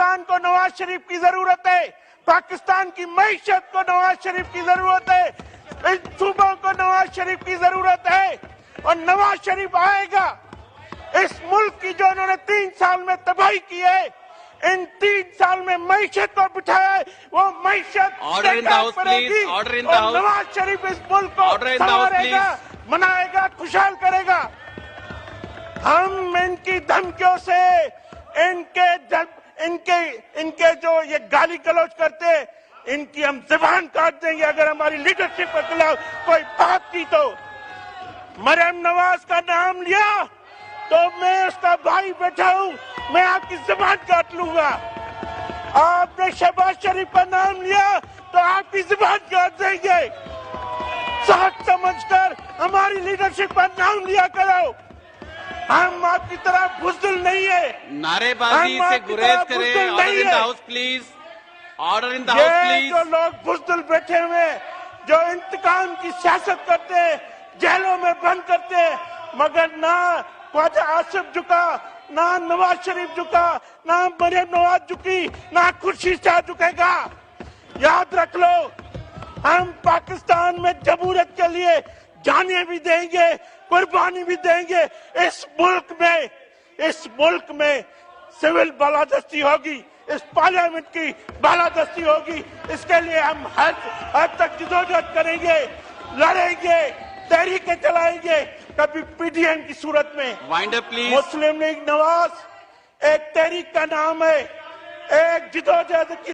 पाकिस्तान को नवाज शरीफ की जरूरत है, पाकिस्तान की मईशत को नवाज शरीफ की जरूरत है, इन सूबों को नवाज शरीफ की जरूरत है और नवाज शरीफ आएगा। इस मुल्क की जो उन्होंने 3 साल में तबाही की है, इन 3 साल में मईशत को बिठाया है, वो मईशत पड़ेगी और नवाज शरीफ इस मुल्क को संवारेगा, मनाएगा, खुशहाल करेगा। हम इनकी धमकियों से, इनके जो ये गाली गलौज करते, इनकी हम जुबान काट देंगे अगर हमारी लीडरशिप के खिलाफ कोई बात की तो। मरियम नवाज का नाम लिया तो मैं उसका भाई बैठा हूं, मैं आपकी जुबान काट लूंगा। आपने शहबाज शरीफ का नाम लिया तो आपकी जुबान काट देंगे। सोच समझकर हमारी लीडरशिप का नाम लिया करो। हम आपकी तरह बुज़दिल नहीं है। नारेबाजी से गुरेज करें। Order in the house please. Order in the house please. जो लोग बुज़दिल बैठे हुए, जो इंतकाम की सियासत करते, जेलों में बंद करते, मगर ना ख्वाजा आसिफ झुका, ना नवाज शरीफ झुका, ना मरियम नवाज झुकी, ना खुर्शीद शाह झुकेगा। याद रख लो, हम पाकिस्तान में जमहूरियत के लिए जाने भी देंगे, कुर्बानी भी देंगे। इस मुल्क में सिविल बालादस्ती होगी, इस पार्लियामेंट की बालादस्ती होगी। इसके लिए हम हद तक जिदोजहद करेंगे, लड़ेंगे, तहरीकें चलाएंगे। कभी पीडीएम की सूरत में, winder please. Muslim league Nawaz एक तहरीक का नाम है, एक जिदोजहद की